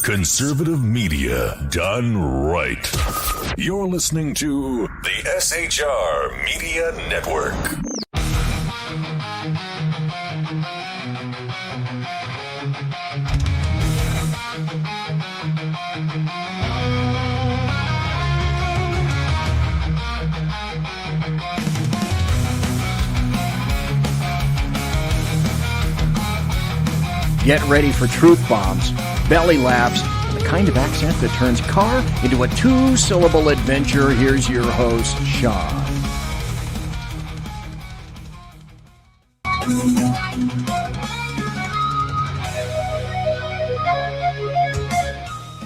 Conservative media done right. You're listening to the SHR Media Network. Get ready for truth bombs, belly laughs, and the kind of accent that turns car into a two-syllable adventure. Here's your host, Sean.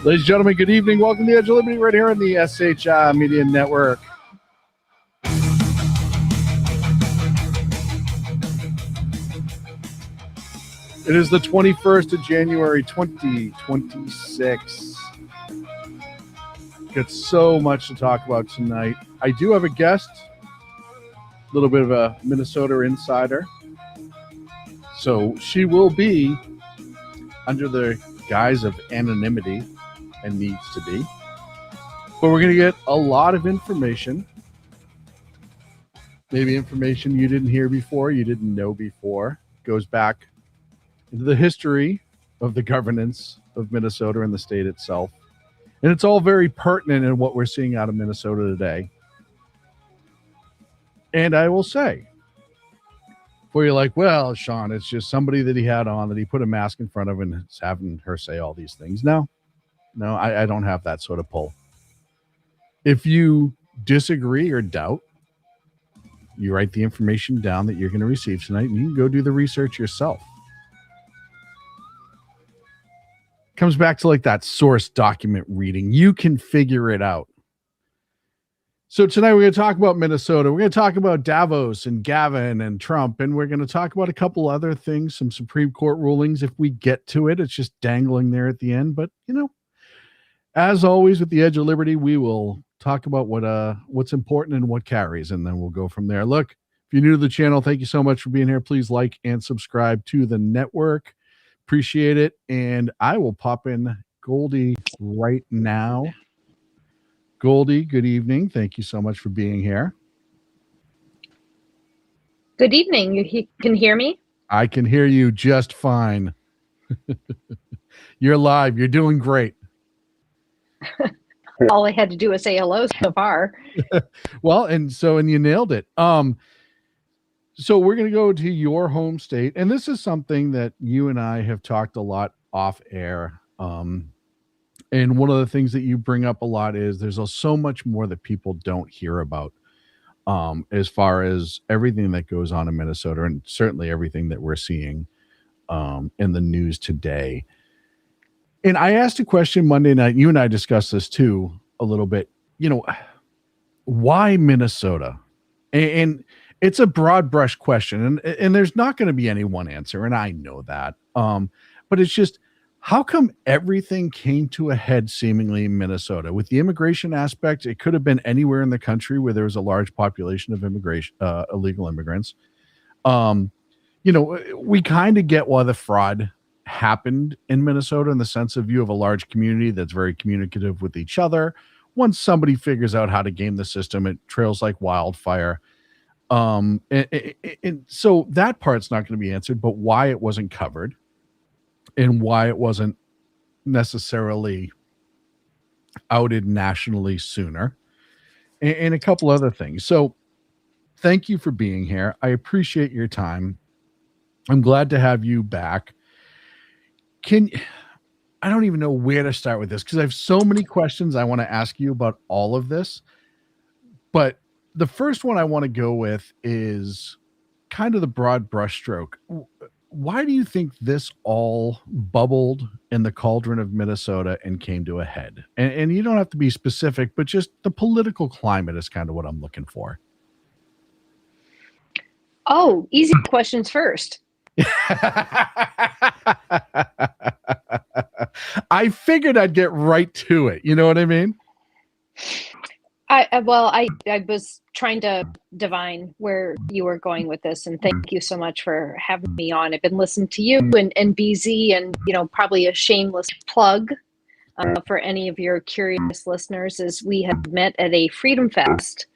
Ladies and gentlemen, good evening. Welcome to the Edge of Liberty right here on the SHR Media Network. It is the 21st of January, 2026. Got so much to talk about tonight. I do have a guest, a little bit of a Minnesota insider. So she will be under the guise of anonymity and needs to be. But we're going to get a lot of information. Maybe information you didn't hear before, you didn't know before. Goes back into the history of the governance of Minnesota and the state itself. And it's all very pertinent in what we're seeing out of Minnesota today. And I will say, before you're like, well, Sean, it's just somebody that he had on that he put a mask in front of and is having her say all these things. No, I don't have that sort of pull. If you disagree or doubt, you write the information down that you're going to receive tonight and you can go do the research yourself. Comes back to like that source document reading. You can figure it out. So tonight we're going to talk about Minnesota. We're going to talk about Davos and Gavin and Trump, and we're going to talk about a couple other things, some Supreme Court rulings if we get to it. It's just dangling there at the end. But, you know, as always with the Edge of Liberty, we will talk about what's important and what carries, and then we'll go from there. Look, if you're new to the channel, thank you so much for being here. Please like and subscribe to the network. Appreciate it. And I will pop in Goldie right now. Goldie, good evening. Thank you so much for being here. Good evening. You can hear me? I can hear you just fine. You're live. You're doing great. All I had to do was say hello so far. Well, and you nailed it. So we're going to go to your home state, and this is something that you and I have talked a lot off air. And one of the things that you bring up a lot is there's so much more that people don't hear about as far as everything that goes on in Minnesota, and certainly everything that we're seeing in the news today. And I asked a question Monday night. You and I discussed this too a little bit. You know, why Minnesota? And it's a broad brush question, and there's not going to be any one answer, and I know that. But it's just, how come everything came to a head seemingly in Minnesota? With the immigration aspect, it could have been anywhere in the country where there was a large population of illegal immigrants. You know, we kind of get why the fraud happened in Minnesota in the sense of you have a large community that's very communicative with each other. Once somebody figures out how to game the system, it trails like wildfire. And so that part's not going to be answered, but why it wasn't covered and why it wasn't necessarily outed nationally sooner, and a couple other things. So thank you for being here. I appreciate your time. I'm glad to have you back. I don't even know where to start with this because I have so many questions I want to ask you about all of this, but the first one I want to go with is kind of the broad brushstroke. Why do you think this all bubbled in the cauldron of Minnesota and came to a head? And you don't have to be specific, but just the political climate is kind of what I'm looking for. Oh, easy questions first. I figured I'd get right to it. You know what I mean? I was trying to divine where you were going with this, and thank you so much for having me on. I've been listening to you and BZ, and probably a shameless plug for any of your curious listeners, is we had met at a Freedom Fest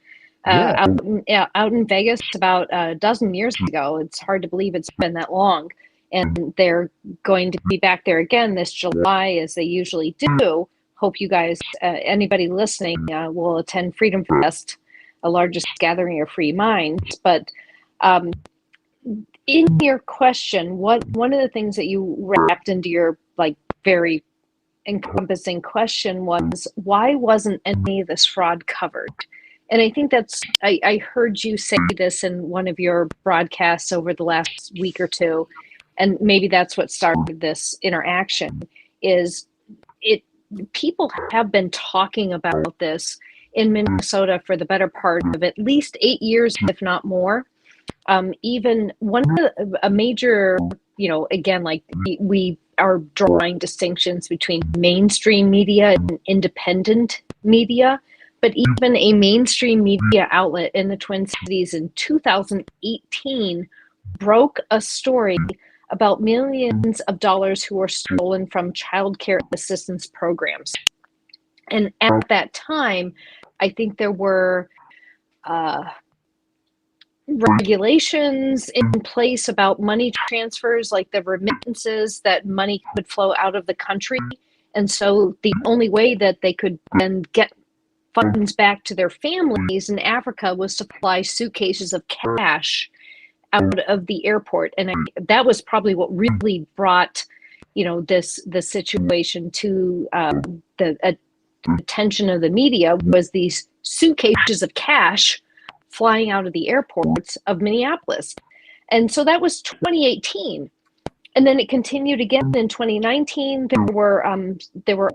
Yeah. out in Vegas about a dozen years ago. It's hard to believe it's been that long. And they're going to be back there again this July, as they usually do. Hope you guys, anybody listening, will attend Freedom Fest, the largest gathering of free minds. But in your question, one of the things that you wrapped into your very encompassing question was, why wasn't any of this fraud covered? And I think I heard you say this in one of your broadcasts over the last week or two, and maybe that's what started this interaction. People have been talking about this in Minnesota for the better part of at least 8 years, if not more. Even a major, again, we are drawing distinctions between mainstream media and independent media. But even a mainstream media outlet in the Twin Cities in 2018 broke a story about millions of dollars who were stolen from child care assistance programs. And at that time, I think there were regulations in place about money transfers, like the remittances, that money could flow out of the country. And so the only way that they could then get funds back to their families in Africa was to fly suitcases of cash out of the airport. And that was probably what really brought, the situation to the attention of the media, was these suitcases of cash flying out of the airports of Minneapolis. And so that was 2018. And then it continued again in 2019. There were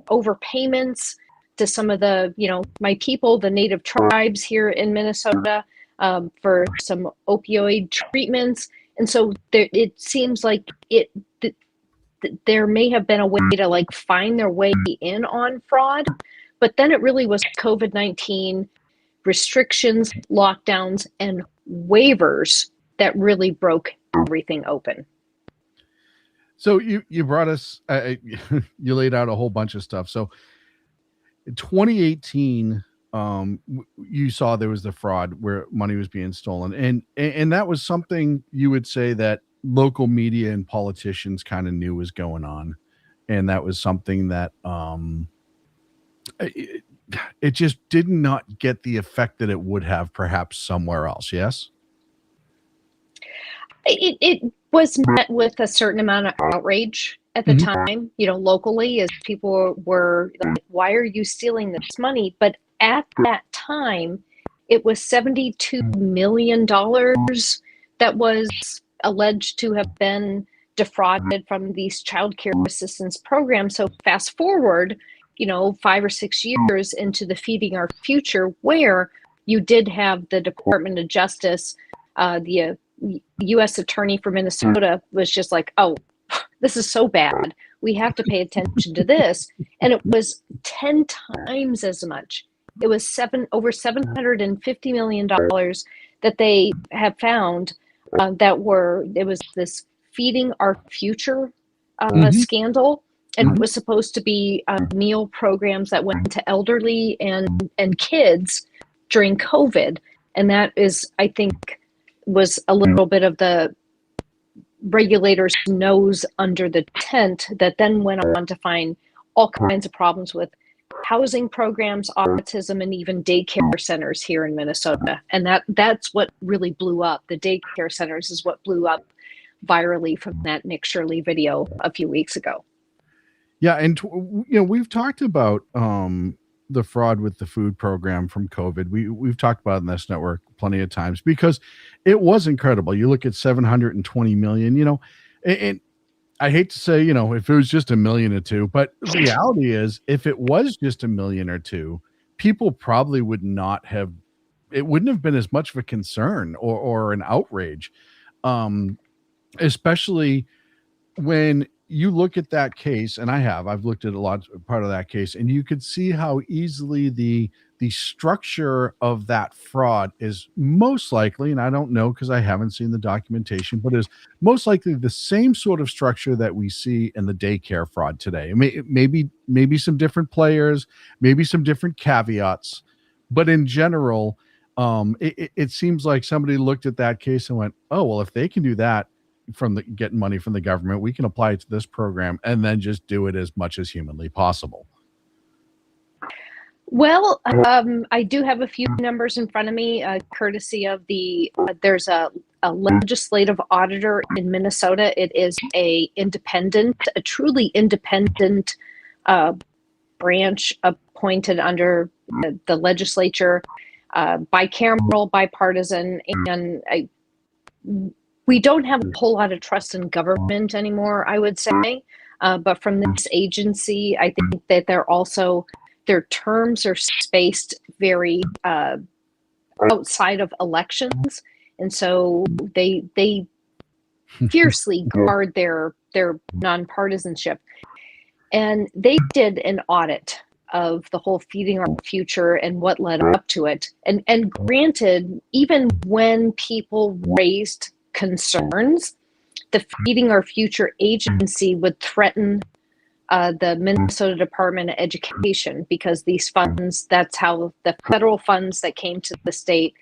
overpayments to some of the, my people, the native tribes here in Minnesota, for some opioid treatments. And so it seems like there may have been a way to find their way in on fraud, but then it really was COVID-19 restrictions, lockdowns, and waivers that really broke everything open. So you brought us, you laid out a whole bunch of stuff. So in 2018, you saw there was the fraud where money was being stolen, and that was something you would say that local media and politicians kind of knew was going on, and that was something that it just did not get the effect that it would have perhaps somewhere else. Yes, it was met with a certain amount of outrage at the time, locally, as people were like, why are you stealing this money? But at that time, it was $72 million that was alleged to have been defrauded from these child care assistance programs. So fast forward, 5 or 6 years into the Feeding Our Future, where you did have the Department of Justice, the U.S. Attorney for Minnesota was just like, oh, this is so bad. We have to pay attention to this. And it was 10 times as much. It was over $750 million that they have found it was this Feeding Our Future scandal. And it was supposed to be meal programs that went to elderly and kids during COVID. And that is, I think, was a little bit of the regulators' nose under the tent that then went on to find all kinds of problems with housing programs, autism, and even daycare centers here in Minnesota. And that's what really blew up. The daycare centers is what blew up virally from that Nick Shirley video a few weeks ago. Yeah, and we've talked about the fraud with the food program from COVID. We've talked about it in this network plenty of times because it was incredible. You look at 720 million, and I hate to say, if it was just $1 million or $2 million, but the reality is if it was just $1 million or $2 million, people probably wouldn't have been as much of a concern or an outrage, especially when you look at that case, and I've looked at a lot part of that case, and you could see how easily the structure of that fraud is most likely, and I don't know because I haven't seen the documentation, but is most likely the same sort of structure that we see in the daycare fraud today. Maybe some different players, maybe some different caveats, but in general, it seems like somebody looked at that case and went, "Oh, well, if they can do that from the getting money from the government, we can apply it to this program and then just do it as much as humanly possible." Well, I do have a few numbers in front of me, courtesy of there's a legislative auditor in Minnesota. It is a truly independent branch appointed under the legislature, bicameral, bipartisan, and we don't have a whole lot of trust in government anymore, I would say. But from this agency, I think that their terms are spaced very outside of elections. And so they fiercely guard their nonpartisanship. And they did an audit of the whole Feeding Our Future and what led up to it. And granted, even when people raised concerns, the Feeding Our Future agency would threaten the Minnesota Department of Education, because these funds, that's how the federal funds that came to the state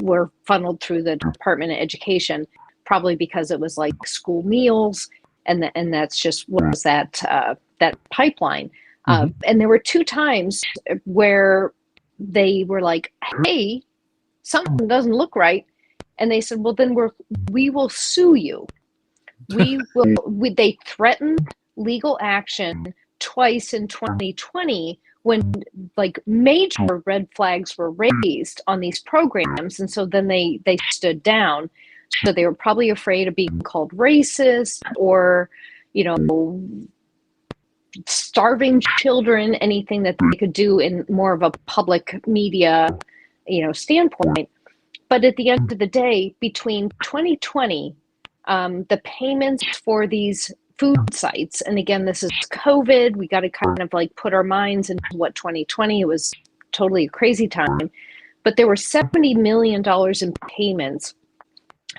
were funneled through the Department of Education, probably because it was like school meals, and that's just was that pipeline. And there were 2 times where they were like, "Hey, something doesn't look right," and they said, "Well, then we will sue you." They threatened legal action twice in 2020 when like major red flags were raised on these programs, and so then they stood down. So they were probably afraid of being called racist, or starving children, anything that they could do in more of a public media standpoint. But at the end of the day, between 2020, the payments for these food sites, and again, this is COVID, we got to kind of like put our minds into what 2020, it was totally a crazy time, but there were $70 million in payments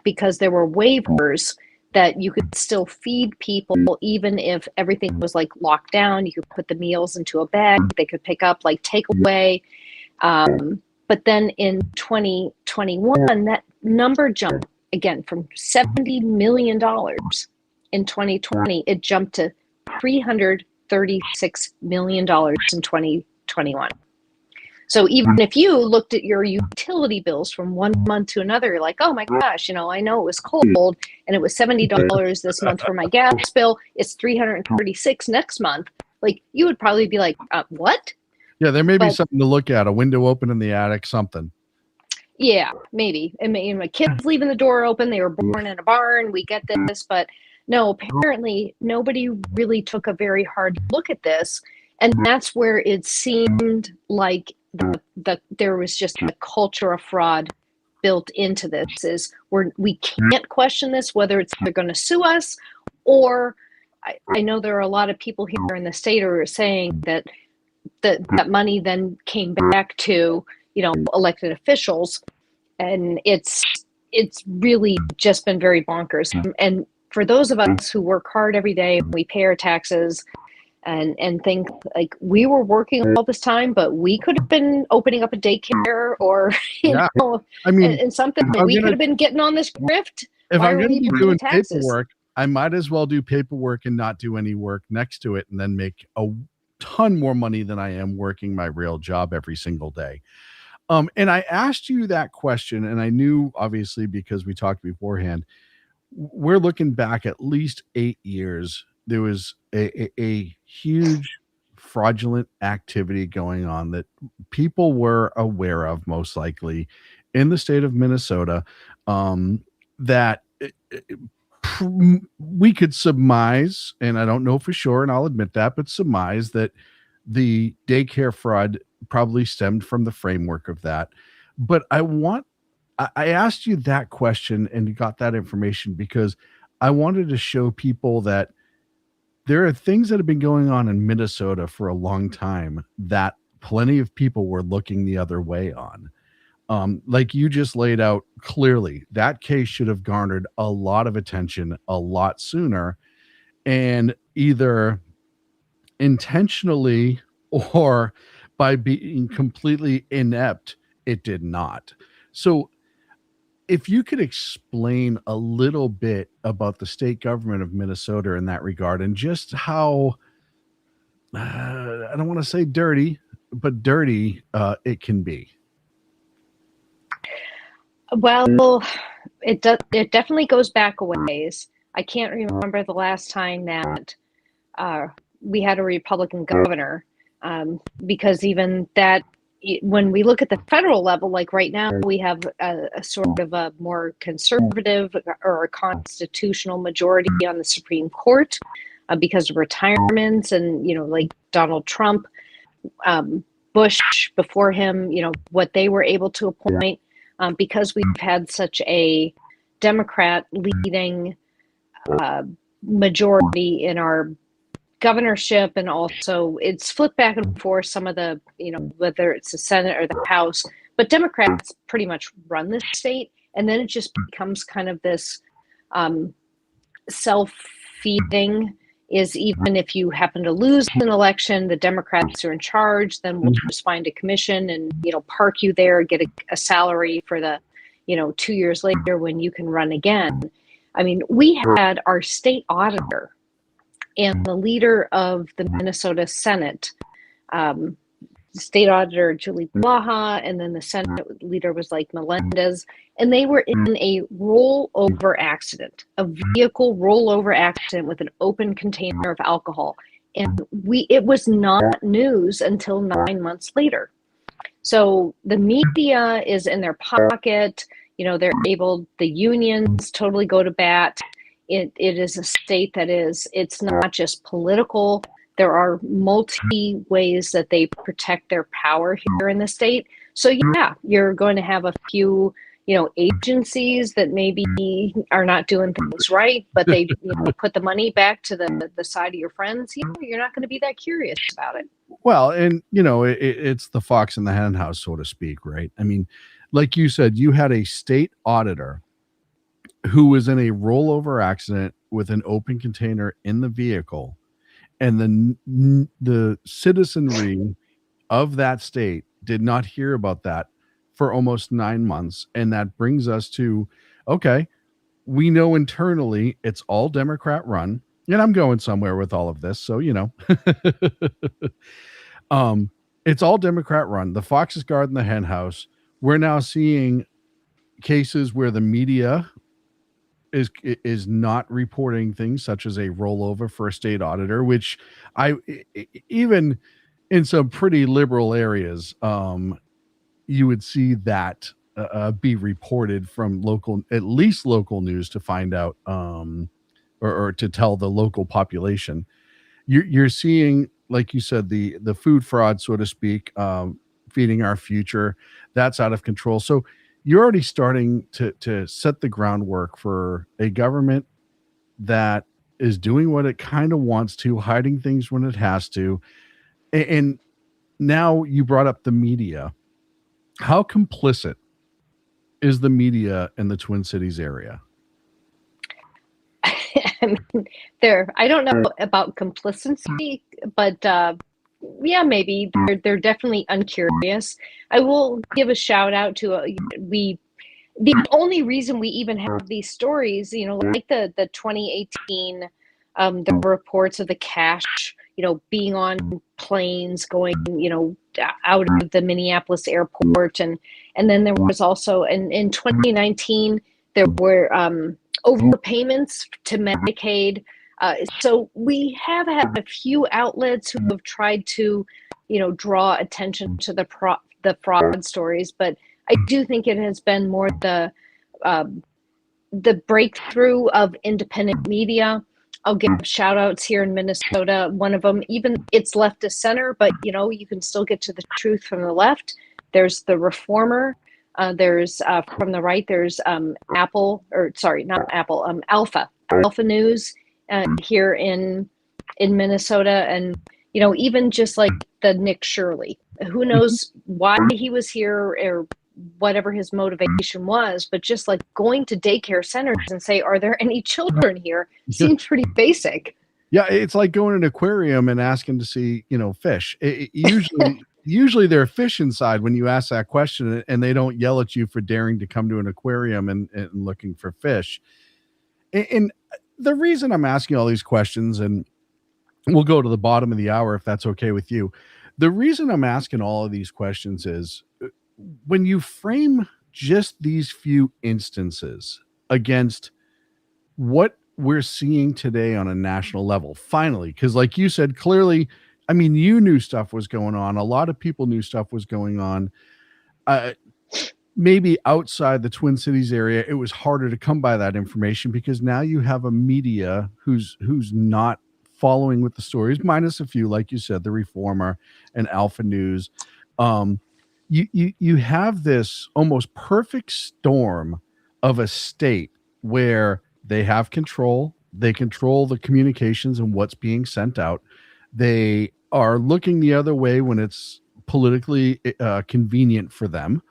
because there were waivers that you could still feed people even if everything was like locked down. You could put the meals into a bag, they could pick up like takeaway. But then in 2021, that number jumped again from $70 million in 2020, it jumped to $336 million in 2021. So even if you looked at your utility bills from one month to another, you're like, "Oh my gosh, I know it was cold and it was $70 this month for my gas bill. It's $336 next month." Like, you would probably be like, "What?" Yeah, there may be something to look at, a window open in the attic, something. Yeah, maybe. And my kids leaving the door open. They were born in a barn. We get this, but no, apparently nobody really took a very hard look at this. And that's where it seemed like there was just a culture of fraud built into this. Is we can't question this, whether they're going to sue us, or I know there are a lot of people here in the state who are saying that that money then came back to elected officials, and it's really just been very bonkers. And for those of us who work hard every day, we pay our taxes and think like we were working all this time, but we could have been opening up a daycare or and something that we could have been getting on this grift. If I'm going to be doing paperwork, I might as well do paperwork and not do any work next to it, and then make a ton more money than I am working my real job every single day. And I asked you that question, and I knew, obviously, because we talked beforehand, we're looking back at least 8 years. There was a huge fraudulent activity going on that people were aware of, most likely, in the state of Minnesota, that we could surmise, and I don't know for sure, and I'll admit that, but surmise that the daycare fraud probably stemmed from the framework of that. But I asked you that question and got that information because I wanted to show people that there are things that have been going on in Minnesota for a long time that plenty of people were looking the other way on. Like you just laid out clearly, that case should have garnered a lot of attention a lot sooner, and either intentionally or by being completely inept, it did not. So if you could explain a little bit about the state government of Minnesota in that regard, and just how, I don't want to say dirty, but dirty it can be. Well, it definitely goes back a ways. I can't remember the last time that we had a Republican governor, because even that, when we look at the federal level, like right now, we have a sort of a more conservative or a constitutional majority on the Supreme Court because of retirements, and like Donald Trump, Bush before him, what they were able to appoint, because we've had such a Democrat leading majority in our governorship, and also it's flipped back and forth, some of the, whether it's the Senate or the House, but Democrats pretty much run the state, and then it just becomes kind of this self-feeding, is even if you happen to lose an election, the Democrats are in charge, then we'll just find a commission and park you there, get a salary for the 2 years later when you can run again. I mean, we had our state auditor and the leader of the Minnesota Senate, state auditor Julie Blaha, and then the Senate leader was like Melendez, and they were in a rollover accident, a vehicle rollover accident with an open container of alcohol. And it was not news until 9 months later. So the media is in their pocket, they're able, the unions totally go to bat. It is a state that it's not just political. There are multi ways that they protect their power here in the state. So yeah, you're going to have a few, agencies that maybe are not doing things right, but they put the money back to the side of your friends. You're not going to be that curious about it. Well, and it's the fox in the hen house, so to speak, right? I mean, like you said, you had a state auditor who was in a rollover accident with an open container in the vehicle, and the citizenry of that state did not hear about that for almost 9 months. And that brings us to, okay, we know internally it's all Democrat run, and I'm going somewhere with all of this, so it's all Democrat run. The fox is guarding the hen house. We're now seeing cases where the media is not reporting things such as a rollover for a state auditor, which even in some pretty liberal areas, you would see that be reported from at least local news, to find out, or to tell the local population. You're seeing, like you said, the food fraud, so to speak, feeding our future. That's out of control. So you're already starting to set the groundwork for a government that is doing what it kind of wants to, hiding things when it has to. And now you brought up the media. How complicit is the media in the Twin Cities area? I mean, I don't know about complicity, but yeah, maybe they're definitely uncurious. I will give a shout out to the only reason we even have these stories, like the 2018, the reports of the cash, being on planes going, out of the Minneapolis airport, and then there was also in 2019 there were overpayments to Medicaid. So we have had a few outlets who have tried to, draw attention to the fraud stories, but I do think it has been more the breakthrough of independent media. I'll give shout outs here in Minnesota. One of them, even it's left of center, but you can still get to the truth from the left. There's the Reformer. There's from the right. There's Alpha News here in in Minnesota, and even just like the Nick Shirley, who knows why he was here or whatever his motivation was, but just like going to daycare centers and say, are there any children here, seems pretty basic. Yeah, it's like going to an aquarium and asking to see, fish. Usually there are fish inside when you ask that question, and they don't yell at you for daring to come to an aquarium and looking for fish. And the reason I'm asking all these questions, and we'll go to the bottom of the hour if that's okay with you. The reason I'm asking all of these questions is when you frame just these few instances against what we're seeing today on a national level, finally, because like you said, clearly, I mean, you knew stuff was going on. A lot of people knew stuff was going on. Maybe outside the Twin Cities area, it was harder to come by that information because now you have a media who's not following with the stories, minus a few, like you said, the Reformer and Alpha News. You have this almost perfect storm of a state where they have control. They control the communications and what's being sent out. They are looking the other way when it's politically convenient for them.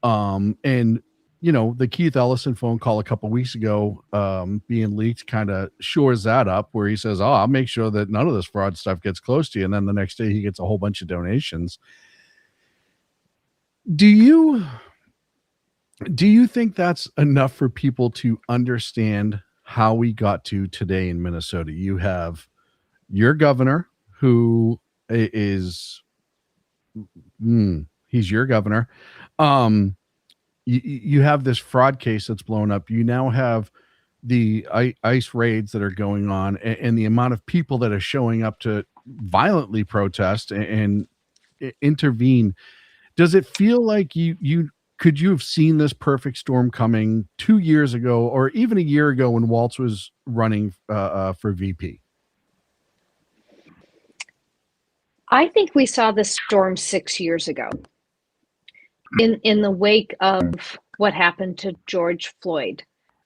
And the Keith Ellison phone call a couple weeks ago being leaked kind of shores that up, where he says, I'll make sure that none of this fraud stuff gets close to you. And then the next day he gets a whole bunch of donations. Do you think that's enough for people to understand how we got to today in Minnesota? You have your governor who is, he's your governor. You have this fraud case that's blown up. You now have the ICE raids that are going on, and the amount of people that are showing up to violently protest and intervene. Does it feel like could you have seen this perfect storm coming 2 years ago, or even a year ago when Waltz was running for VP? I think we saw the storm 6 years ago. In the wake of what happened to George Floyd,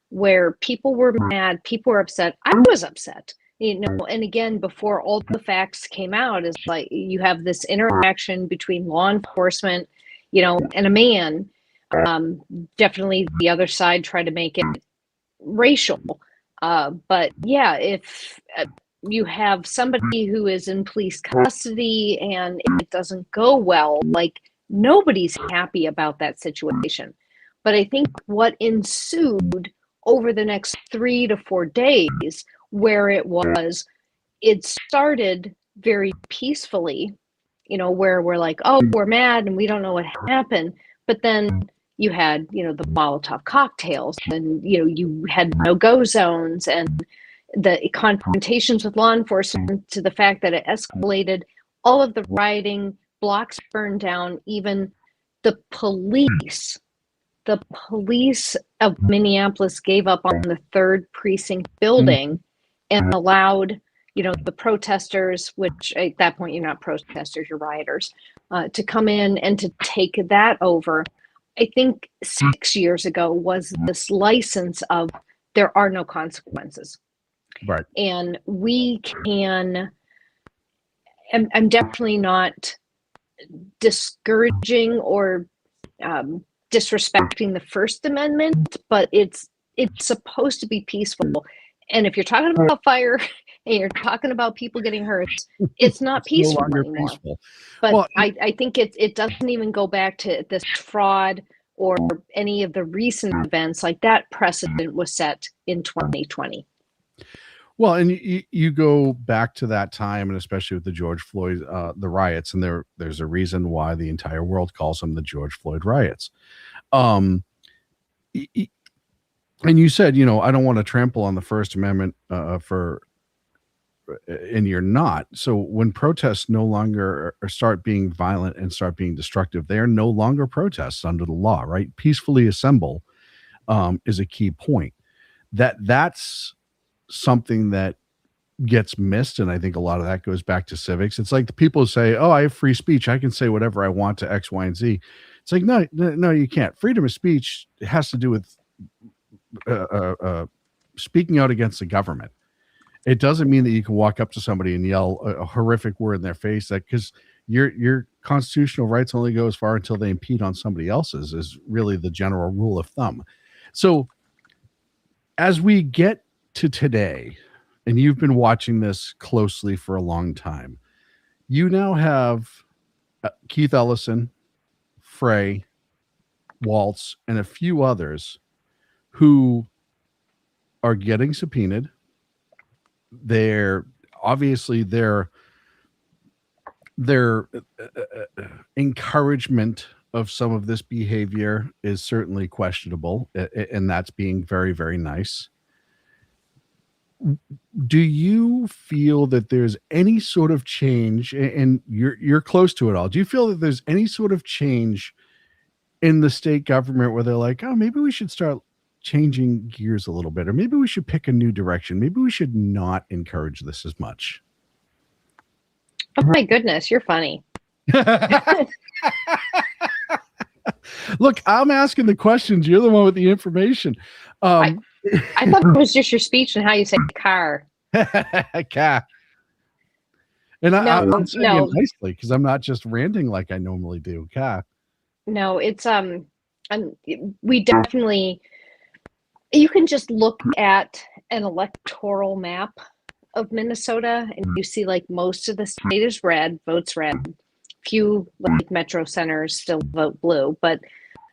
where people were mad, people were upset. I was upset, and again, before all the facts came out, is like you have this interaction between law enforcement, and a man. Definitely the other side tried to make it racial. But yeah, if you have somebody who is in police custody and it doesn't go well, like, nobody's happy about that situation. But I think what ensued over the next 3 to 4 days, where it started very peacefully, where we're like, oh, we're mad and we don't know what happened. But then you had, the Molotov cocktails, and, you had no-go zones, and the confrontations with law enforcement, to the fact that it escalated, all of the rioting, blocks burned down, even the police of Minneapolis gave up on the 3rd precinct building and allowed, the protesters, which at that point, you're not protesters, you're rioters, to come in and to take that over. I think 6 years ago was this license of there are no consequences. Right. And I'm definitely not discouraging or disrespecting the First Amendment, but it's supposed to be peaceful. And if you're talking about fire and you're talking about people getting hurt, it's not peaceful no longer anymore. Peaceful. But well, I think it doesn't even go back to this fraud or any of the recent events. Like, that precedent was set in 2020. Well, and you go back to that time, and especially with the George Floyd, the riots, and there's a reason why the entire world calls them the George Floyd riots. And you said, I don't want to trample on the First Amendment and you're not. So when protests no longer start being violent and start being destructive, they are no longer protests under the law, right? Peacefully assemble is a key point. That's something that gets missed, and I think a lot of that goes back to civics. It's like the people say, oh, I have free speech, I can say whatever I want to X, Y, and Z. It's like, no, you can't. Freedom of speech has to do with speaking out against the government. It doesn't mean that you can walk up to somebody and yell a horrific word in their face, that because your constitutional rights only go as far until they impede on somebody else's, is really the general rule of thumb. So as we get to today, and you've been watching this closely for a long time, you now have Keith Ellison, Frey, Waltz, and a few others who are getting subpoenaed. They're obviously their encouragement of some of this behavior is certainly questionable, and that's being very, very nice. Do you feel that there's any sort of change, and you're close to it all? Do you feel that there's any sort of change in the state government where they're like, oh, maybe we should start changing gears a little bit, or maybe we should pick a new direction. Maybe we should not encourage this as much. Oh my goodness, you're funny. Look, I'm asking the questions. You're the one with the information. I thought it was just your speech and how you say car. Car. And I'm saying it nicely because I'm not just ranting like I normally do. Car. No, it's we definitely, you can just look at an electoral map of Minnesota and you see like most of the state is red, votes red. Few like metro centers still vote blue, but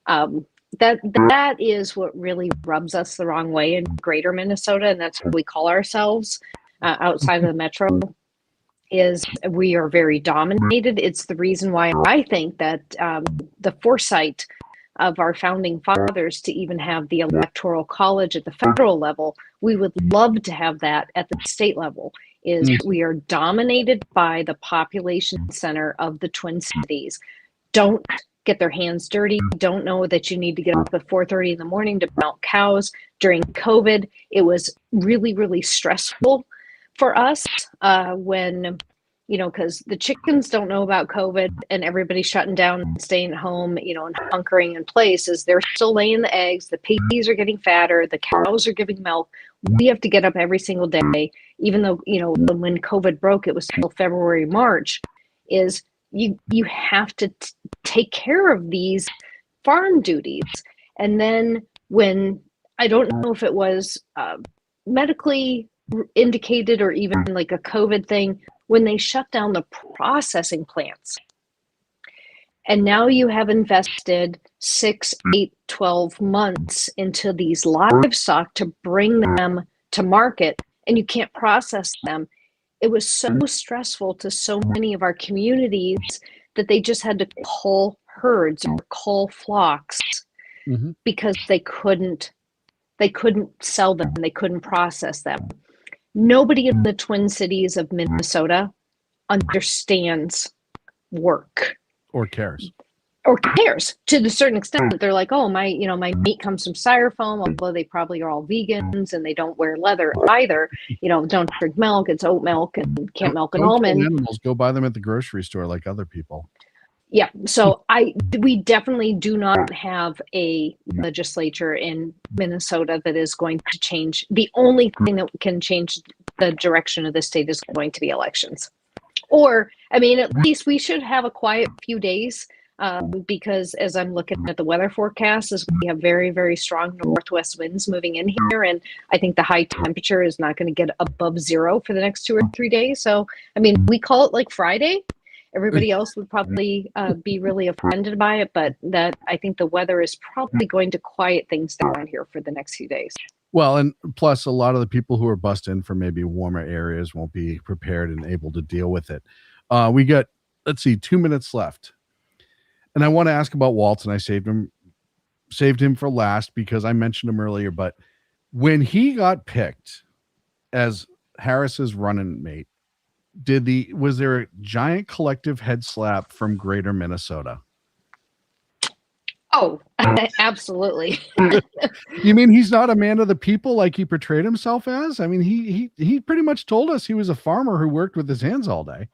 that is what really rubs us the wrong way in greater Minnesota, and that's what we call ourselves outside of the metro, is we are very dominated. It's the reason why I think that the foresight of our founding fathers to even have the electoral college at the federal level, we would love to have that at the state level, is we are dominated by the population center of the Twin Cities. Don't get their hands dirty, don't know that you need to get up at 4:30 in the morning to milk cows. During COVID, it was really, really stressful for us when, you know, because the chickens don't know about COVID and everybody's shutting down and staying at home, you know, and hunkering in place. As they're still laying the eggs, the piggies are getting fatter, the cows are giving milk. We have to get up every single day, even though, you know, when COVID broke, it was still February, March, is you have to take care of these farm duties. And then when, I don't know if it was medically indicated or even like a COVID thing, when they shut down the processing plants. And now you have invested 6, 8, 12 months into these livestock to bring them to market, and you can't process them. It was so stressful to so many of our communities that they just had to cull herds or cull flocks because they couldn't sell them, they couldn't process them. Nobody in the Twin Cities of Minnesota understands work or cares to the certain extent that they're like, oh, my meat comes from styrofoam, although they probably are all vegans and they don't wear leather either, you know, don't drink milk, it's oat milk and can't milk an almond. Animals, go buy them at the grocery store like other people. Yeah, so we definitely do not have a legislature in Minnesota that is going to change. The only thing that can change the direction of the state is going to be elections. Or, I mean, at least we should have a quiet few days because as I'm looking at the weather forecast, is we have very, very strong northwest winds moving in here. And I think the high temperature is not going to get above 0 for the next 2 or 3 days. So, I mean, we call it like Friday. Everybody else would probably be really offended by it, but that I think the weather is probably going to quiet things down here for the next few days. Well, and plus a lot of the people who are bussed in from maybe warmer areas won't be prepared and able to deal with it. We got, 2 minutes left. And I want to ask about Waltz, and I saved him for last because I mentioned him earlier, but when he got picked as Harris's running mate, was there a giant collective head slap from greater Minnesota? Oh, absolutely. You mean he's not a man of the people like he portrayed himself as? I mean, he pretty much told us he was a farmer who worked with his hands all day.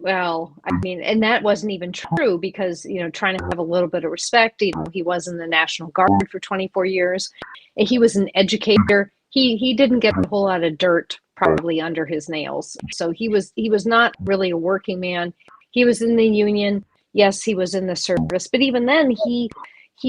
Well, I mean, and that wasn't even true because, you know, trying to have a little bit of respect, you know, he was in the National Guard for 24 years. And he was an educator. He didn't get a whole lot of dirt probably under his nails. So he was not really a working man. He was in the union. Yes, he was in the service, but even then he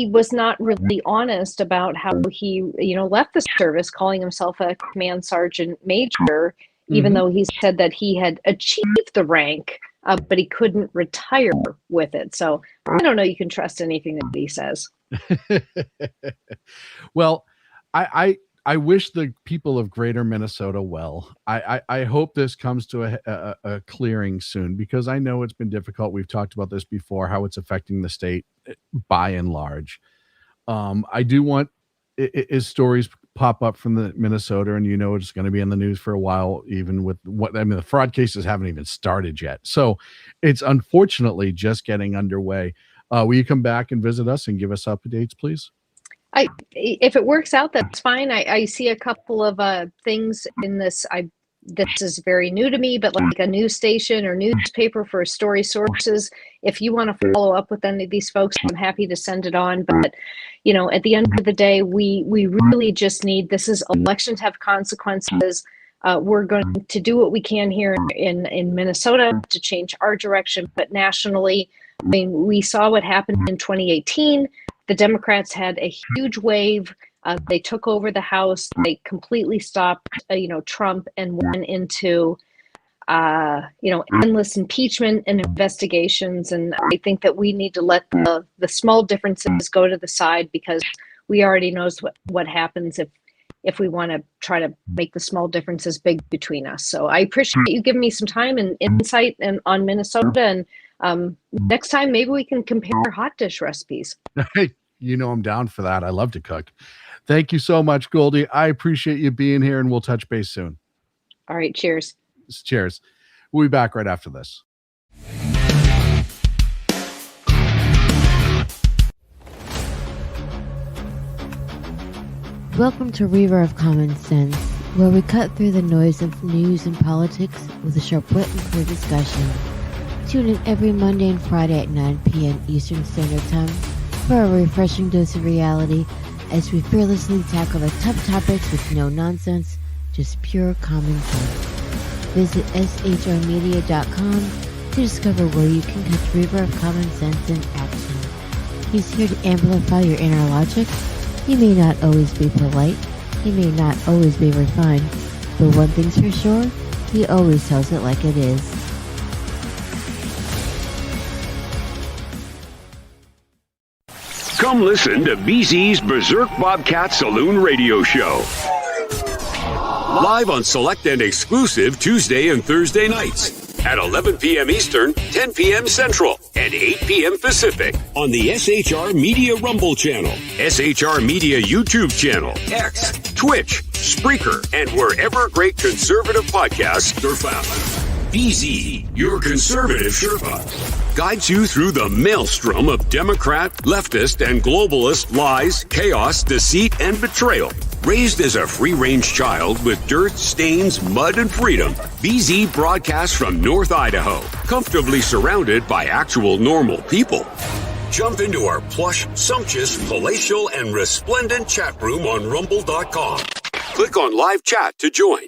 was not really honest about how he, left the service, calling himself a command sergeant major, even though he said that he had achieved the rank, but he couldn't retire with it. So I don't know. You can trust anything that he says. Well, I wish the people of greater Minnesota well. I hope this comes to a clearing soon, because I know it's been difficult. We've talked about this before, how it's affecting the state by and large. I do want, as stories pop up from the Minnesota, and it's going to be in the news for a while, even with the fraud cases haven't even started yet. So it's unfortunately just getting underway. Will you come back and visit us and give us updates, please? If it works out, that's fine. I see a couple of things in this. This is very new to me, but like a news station or newspaper for story sources, if you want to follow up with any of these folks, I'm happy to send it on. But, at the end of the day, we really just need, elections have consequences. We're going to do what we can here in Minnesota to change our direction, but nationally, I mean, we saw what happened in 2018. The Democrats had a huge wave. They took over the House. They completely stopped, Trump, and went into, endless impeachment and investigations. And I think that we need to let the small differences go to the side, because we already knows what happens if we want to try to make the small differences big between us. So I appreciate you giving me some time and insight on Minnesota. And next time, maybe we can compare hot dish recipes. I'm down for that. I love to cook. Thank you so much, Goldie. I appreciate you being here, and we'll touch base soon. All right. Cheers. Cheers. We'll be back right after this. Welcome to River of Common Sense, where we cut through the noise of news and politics with a sharp wit and clear discussion. Tune in every Monday and Friday at 9 p.m. Eastern Standard Time for a refreshing dose of reality as we fearlessly tackle the tough topics with no nonsense, just pure common sense. Visit shrmedia.com to discover where you can catch River of Common Sense in action. He's here to amplify your inner logic. He may not always be polite, he may not always be refined, but one thing's for sure, he always tells it like it is. Come listen to BZ's Berserk Bobcat Saloon Radio Show. Live on select and exclusive Tuesday and Thursday nights at 11 p.m. Eastern, 10 p.m. Central, and 8 p.m. Pacific on the SHR Media Rumble channel, SHR Media YouTube channel, X, Twitch, Spreaker, and wherever great conservative podcasts are found. BZ, your conservative Sherpa, guides you through the maelstrom of Democrat, leftist, and globalist lies, chaos, deceit, and betrayal. Raised as a free-range child with dirt, stains, mud, and freedom, BZ broadcasts from North Idaho, comfortably surrounded by actual normal people. Jump into our plush, sumptuous, palatial, and resplendent chat room on rumble.com. Click on live chat to join.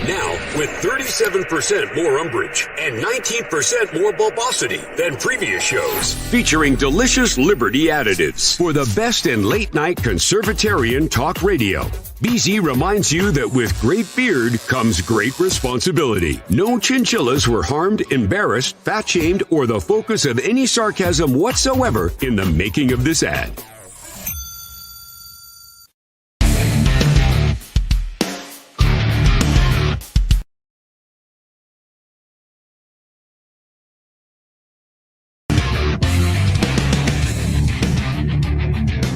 Now, with 37% more umbrage and 19% more bulbosity than previous shows, featuring delicious Liberty additives for the best in late-night conservatarian talk radio. BZ reminds you that with great beard comes great responsibility. No chinchillas were harmed, embarrassed, fat-shamed, or the focus of any sarcasm whatsoever in the making of this ad.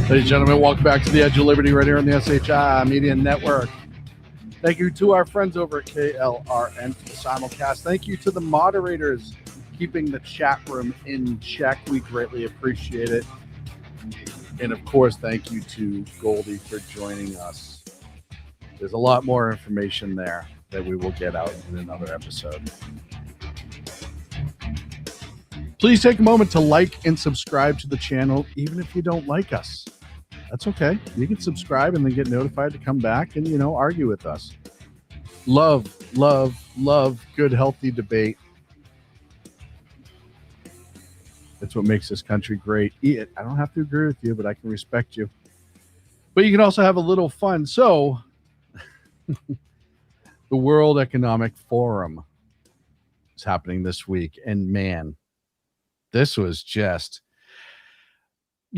Ladies and gentlemen, welcome back to the Edge of Liberty right here on the SHI Media Network. Thank you to our friends over at KLRN for the simulcast. Thank you to the moderators keeping the chat room in check. We greatly appreciate it. And of course, thank you to Goldie for joining us. There's a lot more information there that we will get out in another episode. Please take a moment to like and subscribe to the channel, even if you don't like us. That's okay. You can subscribe and then get notified to come back and, argue with us. Love, love, love good, healthy debate. That's what makes this country great. I don't have to agree with you, but I can respect you. But you can also have a little fun. So, the World Economic Forum is happening this week. And man, this was just...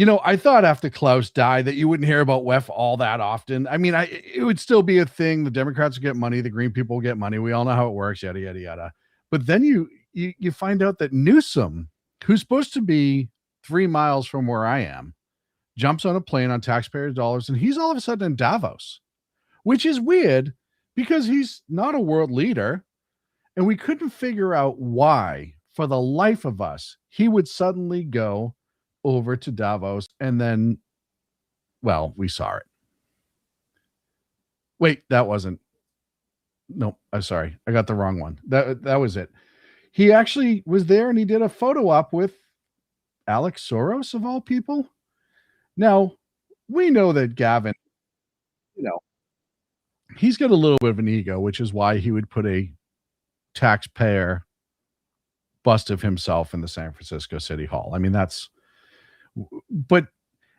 I thought after Klaus died that you wouldn't hear about WEF all that often. I mean, it would still be a thing. The Democrats will get money. The Green people will get money. We all know how it works, yada, yada, yada. But then you find out that Newsom, who's supposed to be 3 miles from where I am, jumps on a plane on taxpayers' dollars, and he's all of a sudden in Davos, which is weird because he's not a world leader. And we couldn't figure out why, for the life of us, he would suddenly go over to Davos, and then, well, we saw it. Wait, that wasn't. No, I'm sorry. I got the wrong one. That was it. He actually was there and he did a photo op with Alex Soros, of all people. Now, we know that Gavin, he's got a little bit of an ego, which is why he would put a taxpayer bust of himself in the San Francisco City Hall. I mean,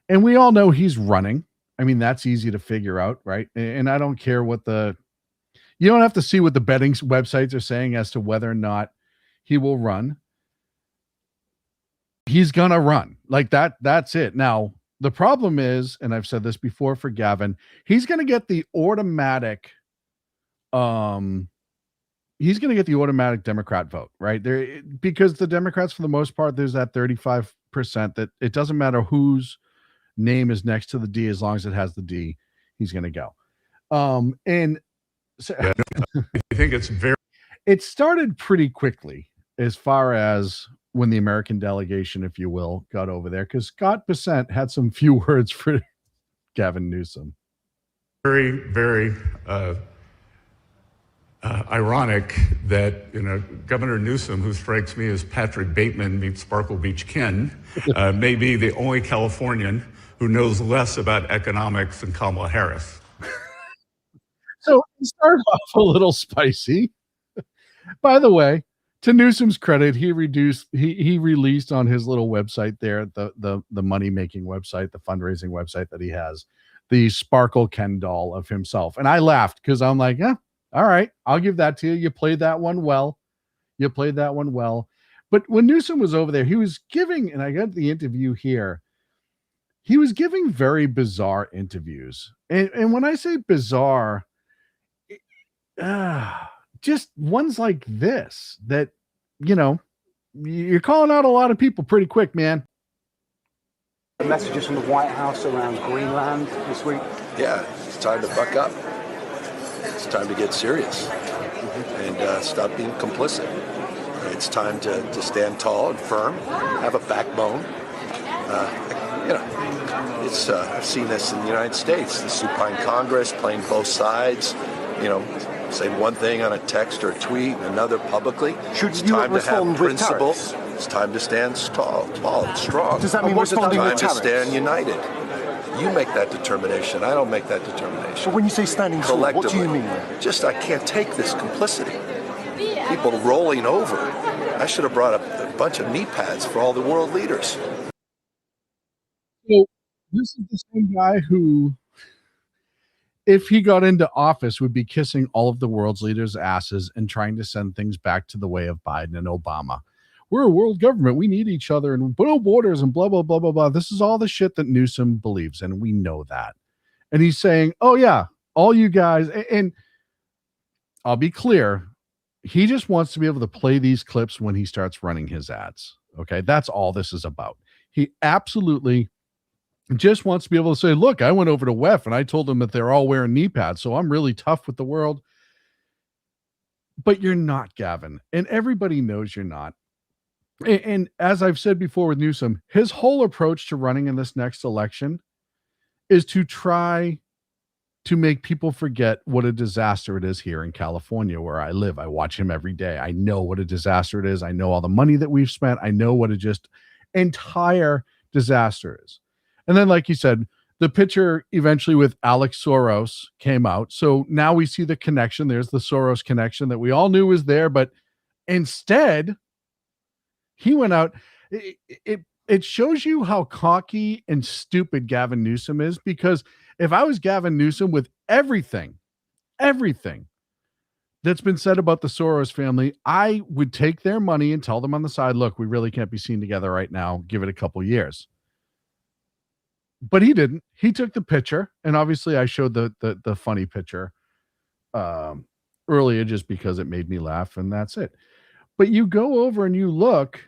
and we all know he's running. I mean, that's easy to figure out, right? And I don't care you don't have to see what the betting websites are saying as to whether or not he will run. He's going to run like that. That's it. Now, the problem is, and I've said this before for Gavin, he's going to get the automatic, Democrat vote, right? Because the Democrats, for the most part, there's that 35% that it doesn't matter whose name is next to the D, as long as it has the D, he's going to go. And so I think it started pretty quickly as far as when the American delegation, if you will, got over there, because Scott Bessent had some few words for Gavin Newsom. very, very ironic that Governor Newsom, who strikes me as Patrick Bateman meets Sparkle Beach Ken, may be the only Californian who knows less about economics than Kamala Harris. So it started off a little spicy. By the way, to Newsom's credit, he released on his little website there, the money making website, the fundraising website that he has, the Sparkle Ken doll of himself, and I laughed because I'm like, yeah. All right, I'll give that to you. You played that one well. But when Newsom was over there, he was giving, and I got the interview here, he was giving very bizarre interviews. And when I say bizarre, just ones like this that, you're calling out a lot of people pretty quick, man. Messages from the White House around Greenland this week. Yeah, it's time to buck up. It's time to get serious and stop being complicit. It's time to stand tall and firm, have a backbone. I've seen this in the United States, the supine Congress playing both sides, say one thing on a text or a tweet and another publicly. It's time to have principles. It's time to stand tall and strong. Does that mean responding with tariffs? Time to stand united. You make that determination. I don't make that determination. But when you say standing tall, what do you mean? I can't take this complicity. People rolling over. I should have brought up a bunch of knee pads for all the world leaders. So this is the same guy who, if he got into office, would be kissing all of the world's leaders' asses and trying to send things back to the way of Biden and Obama. We're a world government. We need each other and no borders and blah, blah, blah, blah, blah. This is all the shit that Newsom believes, and we know that. And he's saying, oh, yeah, all you guys. And I'll be clear. He just wants to be able to play these clips when he starts running his ads. Okay, that's all this is about. He absolutely just wants to be able to say, look, I went over to WEF and I told them that they're all wearing knee pads, so I'm really tough with the world. But you're not, Gavin. And everybody knows you're not. And as I've said before with Newsom, his whole approach to running in this next election is to try to make people forget what a disaster it is here in California, where I live. I watch him every day. I know what a disaster it is. I know all the money that we've spent. I know what a just entire disaster is. And then, like you said, the picture eventually with Alex Soros came out. So now we see the connection. There's the Soros connection that we all knew was there, but instead he went out. It shows you how cocky and stupid Gavin Newsom is, because if I was Gavin Newsom, with everything that's been said about the Soros family, I would take their money and tell them on the side, look, we really can't be seen together right now. Give it a couple years. But he didn't. He took the picture, and obviously I showed the funny picture earlier just because it made me laugh, and that's it. But you go over and you look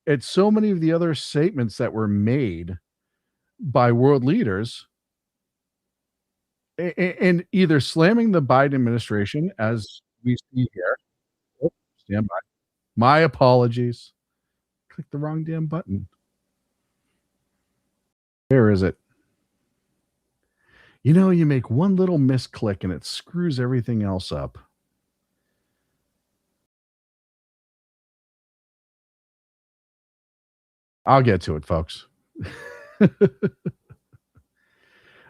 at so many of the other statements that were made by world leaders, and either slamming the Biden administration, as we see here. Oh, stand by. My apologies. Click the wrong damn button. Where is it? You know, you make one little misclick and it screws everything else up. I'll get to it, folks.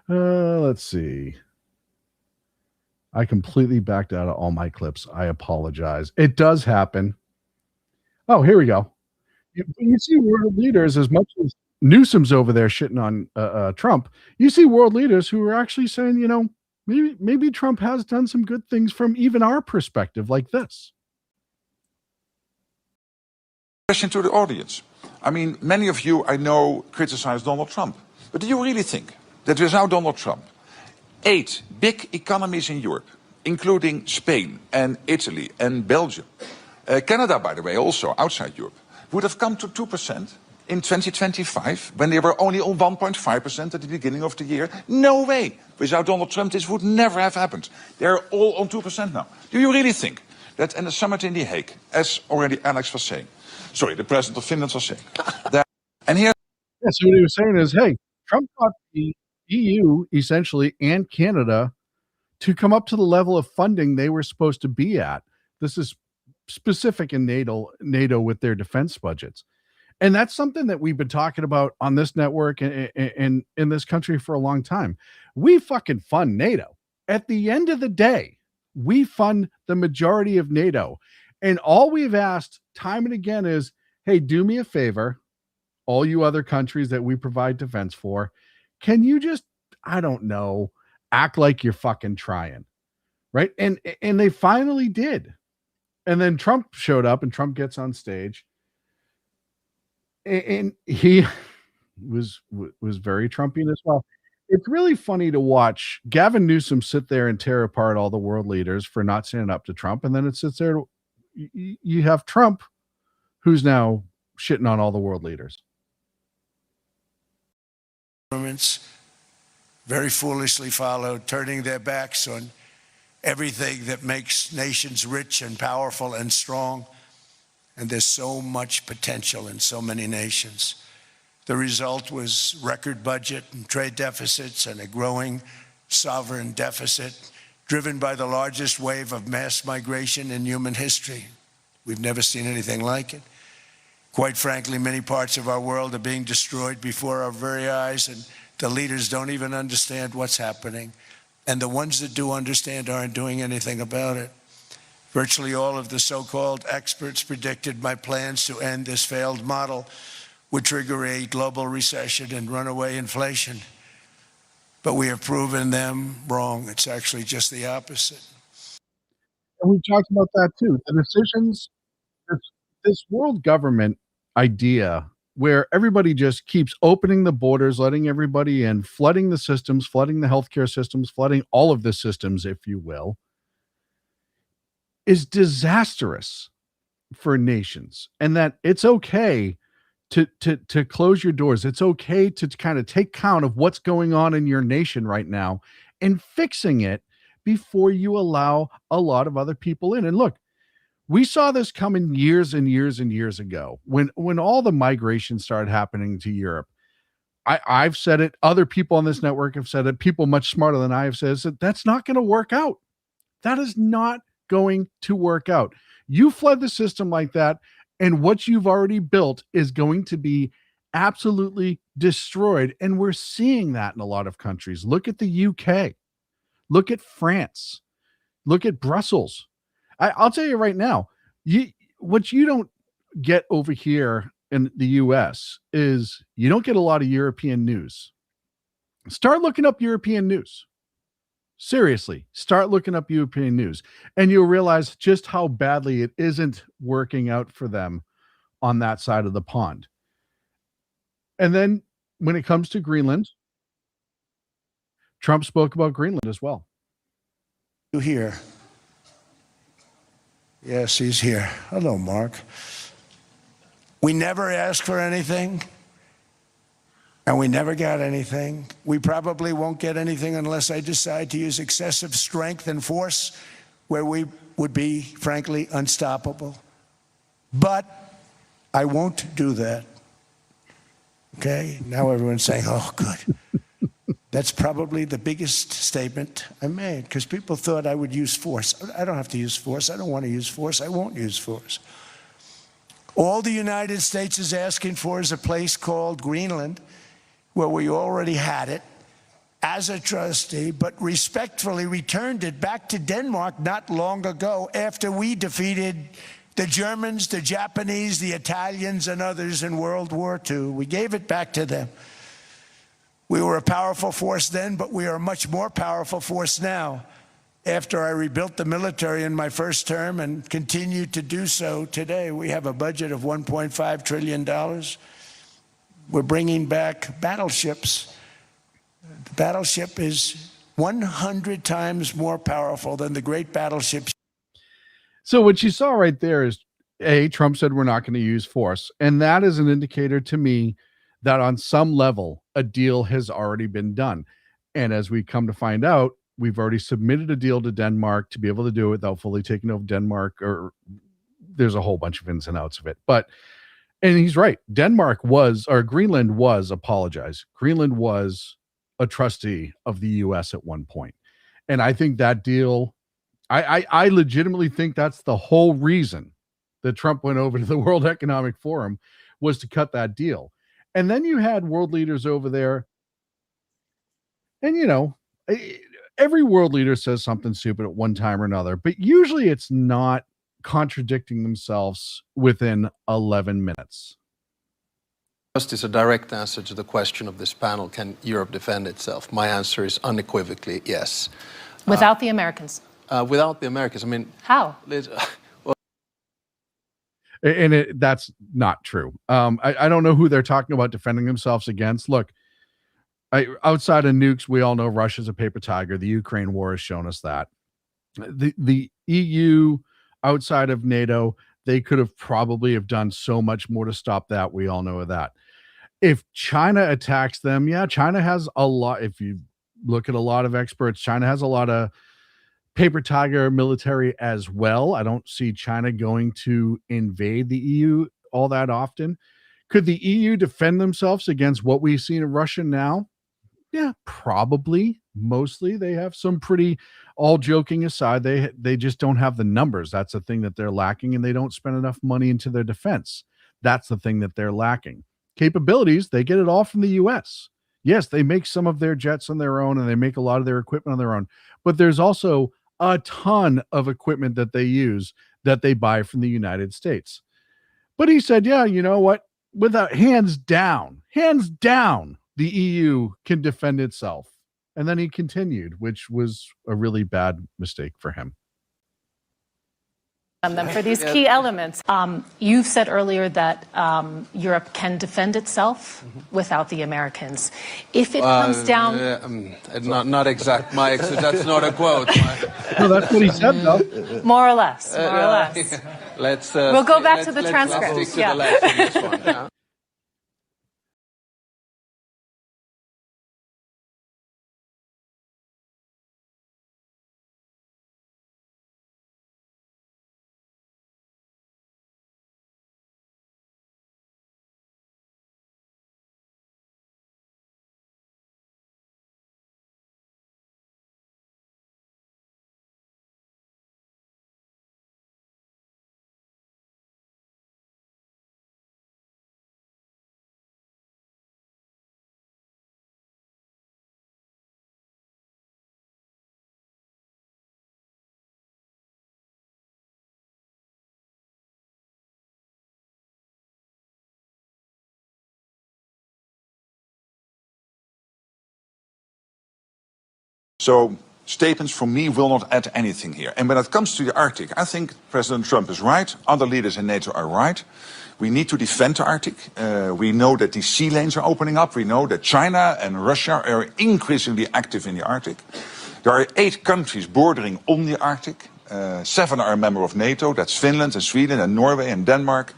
Let's see. I completely backed out of all my clips. I apologize. It does happen. Oh, here we go. You see world leaders, as much as Newsom's over there shitting on Trump, you see world leaders who are actually saying, you know, maybe Trump has done some good things from even our perspective, like this. Question to the audience. I mean, many of you, I know, criticize Donald Trump. But do you really think that without Donald Trump, 8 big economies in Europe, including Spain and Italy and Belgium, Canada, by the way, also outside Europe, would have come to 2% in 2025 when they were only on 1.5% at the beginning of the year? No way. Without Donald Trump, this would never have happened. They're all on 2% now. Do you really think that in the summit in The Hague, as already Alex was saying, sorry, the president of Finland was saying, that, and here... Yeah, so what he was saying is, hey, Trump got the EU, essentially, and Canada to come up to the level of funding they were supposed to be at. This is specific in NATO with their defense budgets. And that's something that we've been talking about on this network and in this country for a long time. We fucking fund NATO. At the end of the day, we fund the majority of NATO. And all we've asked time and again is, hey, do me a favor, all you other countries that we provide defense for, can you just, I don't know, act like you're fucking trying, right? And they finally did. And then Trump showed up, and Trump gets on stage, and he was very Trumpian as well. It's really funny to watch Gavin Newsom sit there and tear apart all the world leaders for not standing up to Trump, and then it sits there. You have Trump, who's now shitting on all the world leaders. Governments very foolishly followed, turning their backs on everything that makes nations rich and powerful and strong. And there's so much potential in so many nations. The result was record budget and trade deficits and a growing sovereign deficit, driven by the largest wave of mass migration in human history. We've never seen anything like it. Quite frankly, many parts of our world are being destroyed before our very eyes, and the leaders don't even understand what's happening. And the ones that do understand aren't doing anything about it. Virtually all of the so-called experts predicted my plans to end this failed model would trigger a global recession and runaway inflation. But we have proven them wrong. It's actually just the opposite. And we talked about that too. The decisions, this world government idea where everybody just keeps opening the borders, letting everybody in, flooding the systems, flooding the healthcare systems, flooding all of the systems, if you will, is disastrous for nations. And that it's okay to close your doors. It's okay to kind of take count of what's going on in your nation right now and fixing it before you allow a lot of other people in. And look, we saw this coming years and years and years ago when all the migration started happening to Europe. I've said it. Other people on this network have said it. People much smarter than I have said that that's not going to work out. That is not going to work out. You flood the system like that, and what you've already built is going to be absolutely destroyed. And we're seeing that in a lot of countries. Look at the UK, look at France, look at Brussels. I'll tell you right now, what you don't get over here in the US is you don't get a lot of European news. Start looking up European news. Seriously, start looking up European news, and you'll realize just how badly it isn't working out for them on that side of the pond. And then when it comes to Greenland, Trump spoke about Greenland as well. You here? Yes, he's here. Hello, Mark. We never asked for anything, and we never got anything. We probably won't get anything unless I decide to use excessive strength and force where we would be, frankly, unstoppable. But I won't do that. Okay? Now everyone's saying, oh, good. That's probably the biggest statement I made, because people thought I would use force. I don't have to use force. I don't want to use force. I won't use force. All the United States is asking for is a place called Greenland, where we already had it as a trustee, but respectfully returned it back to Denmark not long ago after we defeated the Germans, the Japanese, the Italians, and others in World War II. We gave it back to them. We were a powerful force then, but we are a much more powerful force now after I rebuilt the military in my first term and continue to do so today. We have a budget of $1.5 trillion. We're bringing back battleships. The battleship is 100 times more powerful than the great battleships. So what you saw right there is, Trump said we're not going to use force. And that is an indicator to me that on some level, a deal has already been done. And as we come to find out, we've already submitted a deal to Denmark to be able to do it without fully taking over Denmark, or there's a whole bunch of ins and outs of it. And he's right. Greenland was a trustee of the U.S. at one point. And I think that deal, I legitimately think that's the whole reason that Trump went over to the World Economic Forum, was to cut that deal. And then you had world leaders over there. And, every world leader says something stupid at one time or another, but usually it's not contradicting themselves within 11 minutes. Just as a direct answer to the question of this panel, can Europe defend itself? My answer is unequivocally yes. Without the Americans? Without the Americans. I mean, how? That's not true. I don't know who they're talking about defending themselves against. Look, outside of nukes, we all know Russia's a paper tiger. The Ukraine war has shown us that. The EU, outside of NATO, they could have probably have done so much more to stop that. We all know that. If China attacks them, China has a lot. If you look at a lot of experts, China has a lot of paper tiger military as well. I don't see China going to invade the EU all that often. Could the EU defend themselves against what we've seen in Russia now? Yeah, probably. Mostly they have some pretty, all joking aside, they just don't have the numbers. That's the thing that they're lacking, and they don't spend enough money into their defense. That's the thing that they're lacking. Capabilities, they get it all from the US. Yes, they make some of their jets on their own, and they make a lot of their equipment on their own, but there's also a ton of equipment that they use that they buy from the United States. But he said, yeah, you know what? Without hands down, the EU can defend itself. And then he continued, which was a really bad mistake for him. Them for these key elements. You've said earlier that Europe can defend itself without the Americans. If it comes down... not exact, Mike, so that's not a quote. No, that's what he said, though. More or less. We'll go back to the transcript. Let's stick to the left on this one, yeah. So statements from me will not add anything here. And when it comes to the Arctic, I think President Trump is right. Other leaders in NATO are right. We need to defend the Arctic. We know that the sea lanes are opening up. We know that China and Russia are increasingly active in the Arctic. There are 8 countries bordering on the Arctic. 7 are a member of NATO. That's Finland and Sweden and Norway and Denmark,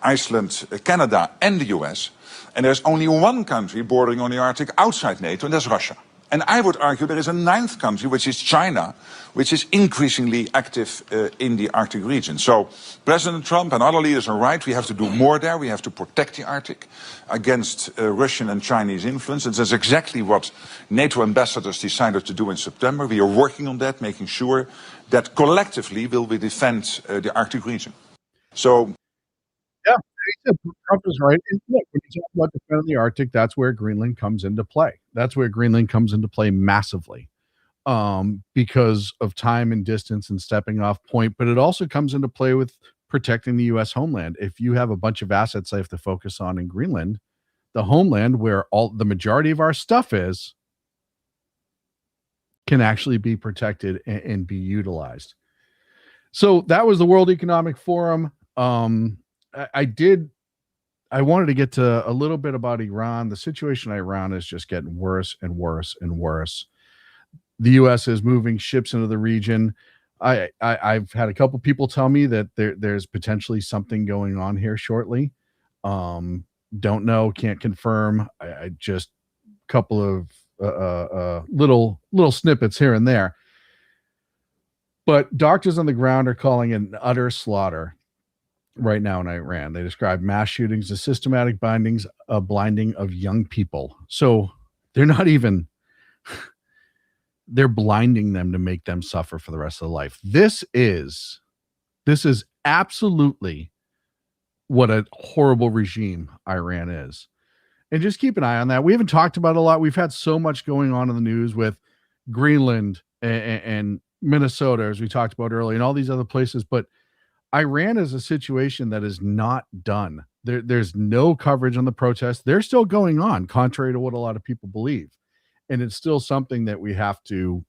Iceland, Canada and the US. And there's only 1 country bordering on the Arctic outside NATO, and that's Russia. And I would argue there is a 9th country, which is China, which is increasingly active in the Arctic region. So President Trump and other leaders are right. We have to do more there. We have to protect the Arctic against Russian and Chinese influence. And that's exactly what NATO ambassadors decided to do in September. We are working on that, making sure that collectively will we defend the Arctic region. So, yeah, Trump is right. And look, when you talk about defending the Arctic, that's where Greenland comes into play. That's where Greenland comes into play massively, because of time and distance and stepping off point. But it also comes into play with protecting the U.S. homeland. If you have a bunch of assets I have to focus on in Greenland, the homeland where all the majority of our stuff is, can actually be protected and be utilized. So that was the World Economic Forum. I wanted to get to a little bit about Iran. The situation in Iran is just getting worse and worse and worse. The U.S. is moving ships into the region. I've had a couple people tell me that there's potentially something going on here shortly. Don't know, can't confirm. I just a couple of little snippets here and there. But doctors on the ground are calling it an utter slaughter right now in Iran. They describe mass shootings as systematic blinding of young people. So they're not even, they're blinding them to make them suffer for the rest of their life. This is absolutely what a horrible regime Iran is. And just keep an eye on that. We haven't talked about it a lot. We've had so much going on in the news with Greenland and Minnesota, as we talked about earlier, and all these other places. But Iran is a situation that is not done. There's no coverage on the protests. They're still going on, contrary to what a lot of people believe. And it's still something that we have to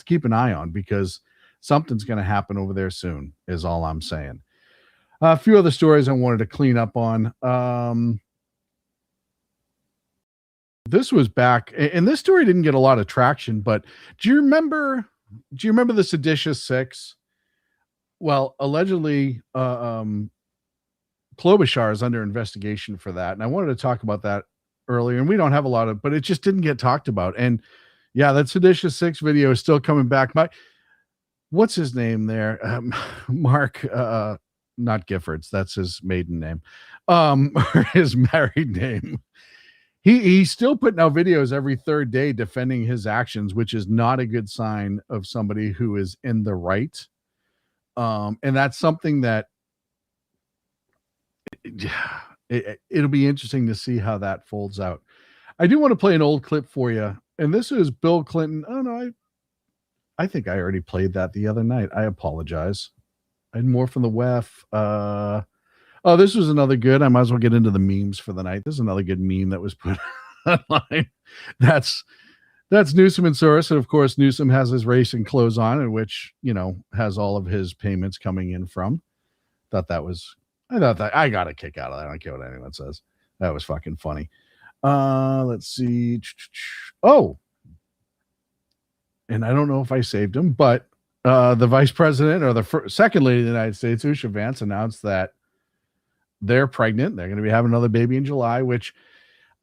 keep an eye on, because something's going to happen over there soon, is all I'm saying. A few other stories I wanted to clean up on. This was back, and this story didn't get a lot of traction, but do you remember the Seditious Six? Well, allegedly, Klobuchar is under investigation for that. And I wanted to talk about that earlier, and we don't have a lot of, but it just didn't get talked about. And yeah, that Seditious Six video is still coming back. What's his name there? Mark, not Giffords. That's his maiden name. Or his married name. He's still putting out videos every third day defending his actions, which is not a good sign of somebody who is in the right. And that's something that it'll be interesting to see how that folds out. I do want to play an old clip for you. And this is Bill Clinton. Oh no, I think I already played that the other night. I apologize. I had more from the WEF. Oh, this was another good. I might as well get into the memes for the night. This is another good meme that was put online. That's Newsom and Soros. And of course, Newsom has his racing clothes on, in which, has all of his payments coming in from. I thought that I got a kick out of that. I don't care what anyone says. That was fucking funny. Let's see. Oh, and I don't know if I saved him, but the vice president, or the second lady of the United States, Usha Vance, announced that they're pregnant. They're going to be having another baby in July, which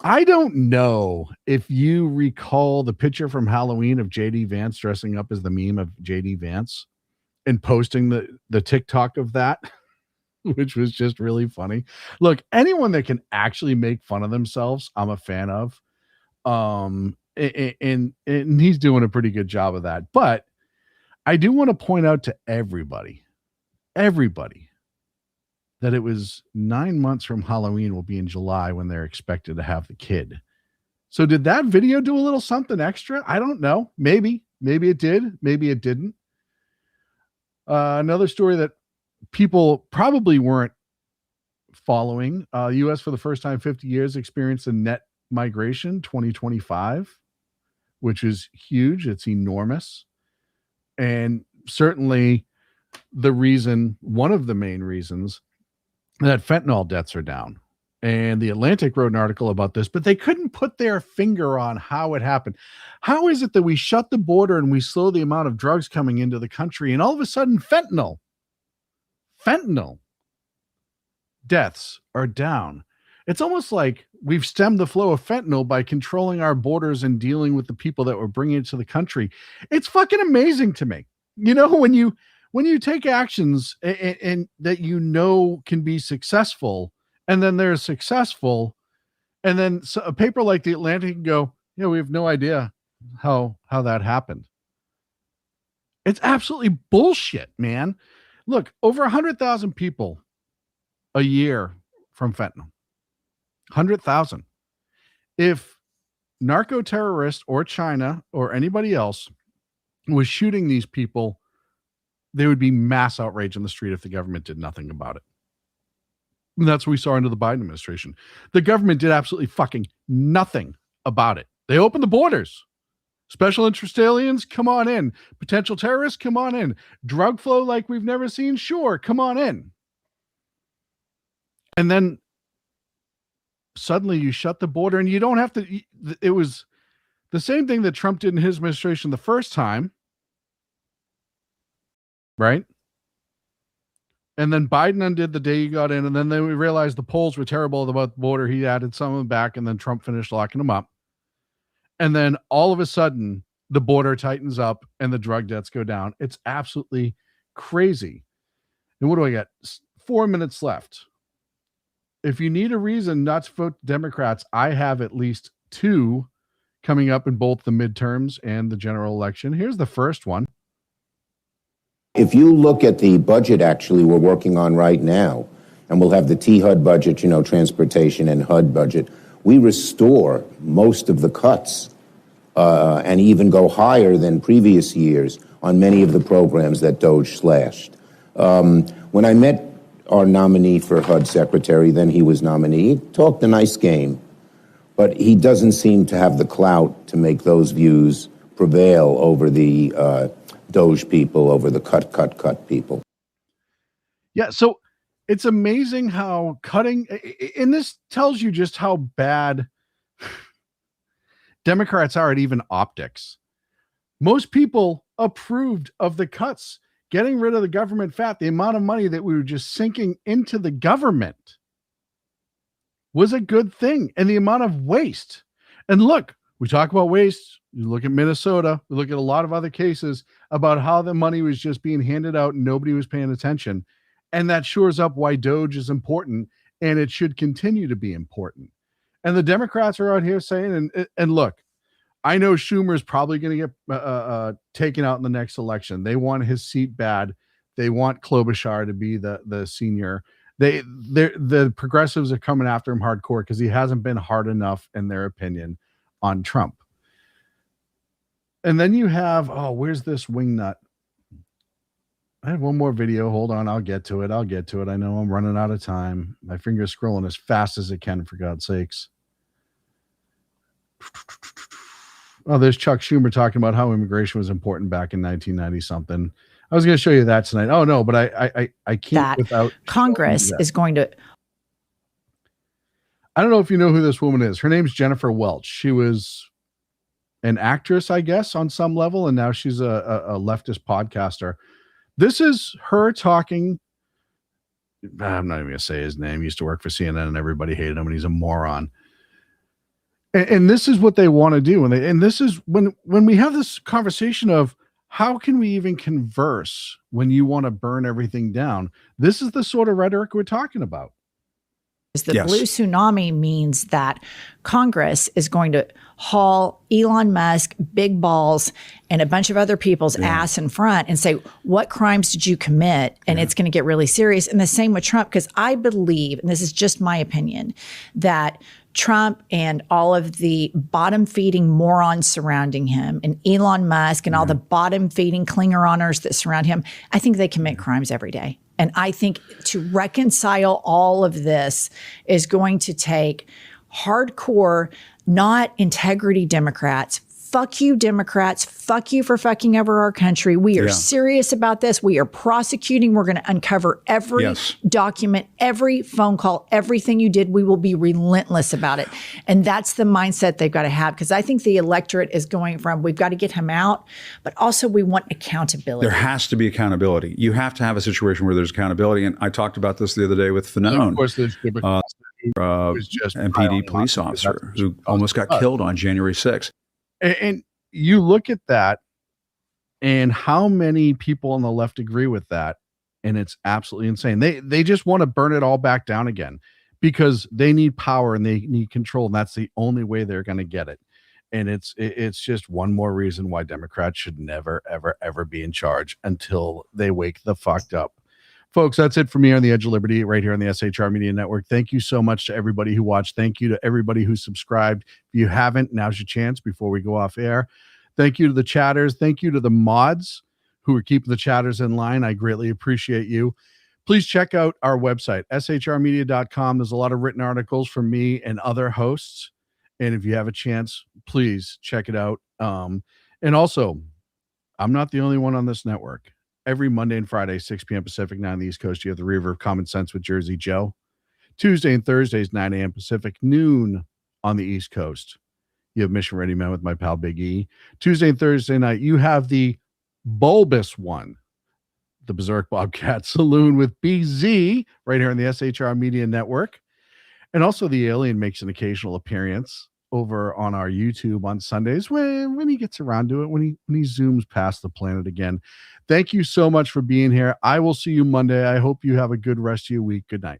I don't know if you recall the picture from Halloween of JD Vance dressing up as the meme of JD Vance and posting the TikTok of that, which was just really funny. Look, anyone that can actually make fun of themselves, I'm a fan of. And he's doing a pretty good job of that. But I do want to point out to everybody, that it was 9 months from Halloween will be in July when they're expected to have the kid. So did that video do a little something extra? I don't know. Maybe it did. Maybe it didn't. Another story that people probably weren't following. U.S. for the first time in 50 years experienced a net migration 2025. which is huge. It's enormous. And certainly one of the main reasons that fentanyl deaths are down. And the Atlantic wrote an article about this, but they couldn't put their finger on how it happened. How is it that we shut the border and we slow the amount of drugs coming into the country, and all of a sudden fentanyl deaths are down? It's almost like we've stemmed the flow of fentanyl by controlling our borders and dealing with the people that we're bringing it to the country. It's fucking amazing to me. You know, when you take actions and that can be successful, and then they're successful, and then a paper like the Atlantic can go, yeah, we have no idea how that happened. It's absolutely bullshit, man. Look, over 100,000 people a year from fentanyl. 100,000. If narco terrorists or China or anybody else was shooting these people, there would be mass outrage on the street if the government did nothing about it. And that's what we saw under the Biden administration. The government did absolutely fucking nothing about it. They opened the borders. Special interest aliens, come on in. Potential terrorists, come on in. Drug flow like we've never seen, sure, come on in. And then suddenly you shut the border, and you don't have to. It was the same thing that Trump did in his administration the first time, right? And then Biden undid the day he got in, and then we realized the polls were terrible about the border. He added some of them back, and then Trump finished locking them up. And then all of a sudden, the border tightens up and the drug deaths go down. It's absolutely crazy. And what do I got? 4 minutes left. If you need a reason not to vote Democrats, I have at least two coming up in both the midterms and the general election. Here's the first one. If you look at the budget actually we're working on right now, and we'll have the T-HUD budget, transportation and HUD budget, we restore most of the cuts and even go higher than previous years on many of the programs that DOJ slashed. When I met our nominee for HUD secretary, then he was nominee, he talked a nice game, but he doesn't seem to have the clout to make those views prevail over the DOJ people, over the cut people. Yeah, so it's amazing how cutting, and this tells you just how bad Democrats are at even optics. Most people approved of the cuts, getting rid of the government fat. The amount of money that we were just sinking into the government was a good thing, and the amount of waste. And look, we talk about waste. You look at Minnesota, we look at a lot of other cases about how the money was just being handed out and nobody was paying attention. And that shores up why DOJ is important, and it should continue to be important. And the Democrats are out here saying, and look, I know Schumer's probably going to get taken out in the next election. They want his seat bad. They want Klobuchar to be the senior. The progressives are coming after him hardcore because he hasn't been hard enough, in their opinion, on Trump. And then you have, where's this wingnut? I have one more video. Hold on. I'll get to it. I know I'm running out of time. My finger's scrolling as fast as it can, for God's sakes. Oh, there's Chuck Schumer talking about how immigration was important back in 1990 something. I was going to show you that tonight. Oh no, but I can't without Congress is going to. I don't know if you know who this woman is. Her name's Jennifer Welch. She was an actress, I guess, on some level, and now she's a leftist podcaster. This is her talking. I'm not even going to say his name. He used to work for CNN, and everybody hated him, and he's a moron. And this is what they want to do. And this is when we have this conversation of how can we even converse when you want to burn everything down? This is the sort of rhetoric we're talking about. The blue tsunami means that Congress is going to haul Elon Musk, big balls, and a bunch of other people's ass in front and say, what crimes did you commit? And it's going to get really serious. And the same with Trump, because I believe, and this is just my opinion, that Trump and all of the bottom-feeding morons surrounding him, and Elon Musk and all the bottom-feeding Klingeroners that surround him, I think they commit crimes every day. And I think to reconcile all of this is going to take hardcore, not integrity Democrats, fuck you, Democrats. Fuck you for fucking over our country. We are serious about this. We are prosecuting. We're going to uncover every document, every phone call, everything you did. We will be relentless about it. And that's the mindset they've got to have, because I think the electorate is going from, we've got to get him out, but also we want accountability. There has to be accountability. You have to have a situation where there's accountability. And I talked about this the other day with Fanone. Of course, there's MPD police officer who almost got killed on January 6th. And you look at that and how many people on the left agree with that. And it's absolutely insane. They just want to burn it all back down again because they need power and they need control. And that's the only way they're going to get it. And it's just one more reason why Democrats should never, ever, ever be in charge until they wake the fuck up. Folks, that's it for me on the Edge of Liberty right here on the SHR Media Network. Thank you so much to everybody who watched. Thank you to everybody who subscribed. If you haven't, now's your chance before we go off air. Thank you to the chatters. Thank you to the mods who are keeping the chatters in line. I greatly appreciate you. Please check out our website, shrmedia.com. There's a lot of written articles from me and other hosts. And if you have a chance, please check it out. And also, I'm not the only one on this network. Every Monday and Friday, 6 p.m. Pacific, 9 on the East Coast, you have the River of Common Sense with Jersey Joe. Tuesday and Thursdays, 9 a.m. Pacific, noon on the East Coast. You have Mission Ready Men with my pal Big E. Tuesday and Thursday night, you have the bulbous one, the Berserk Bobcat Saloon with BZ, right here on the SHR Media Network. And also the alien makes an occasional appearance over on our YouTube on Sundays when he gets around to it, when he zooms past the planet again. Thank you so much for being here. I will see you Monday. I hope you have a good rest of your week. Good night.